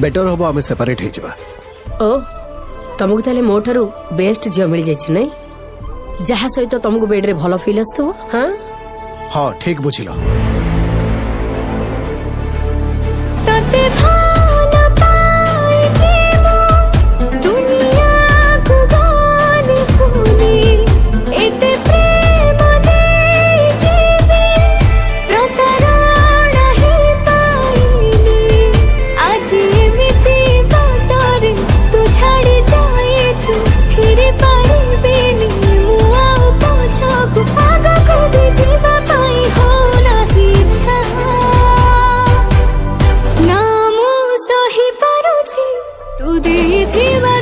Better हम आम separate हो ओ तुमको ताले मो ठारू बेस्ट झील मिल जाइछि नहीं जहा सहित तुमको बेड रे भलो फील आस्तबो। हां हाँ ठीक बुझिल। तते भाला पाई देबो दुनिया को गाली भूली एते प्रेम देबे प्रतारणा ही पाइली आज एमिति बातारे तू छाड़ी जाए छु फिर पाइबेनी मुआ पोछा को आगा को भी जीवा पाई हो नाही इच्छा नामु सही पारुछि तू देथिबा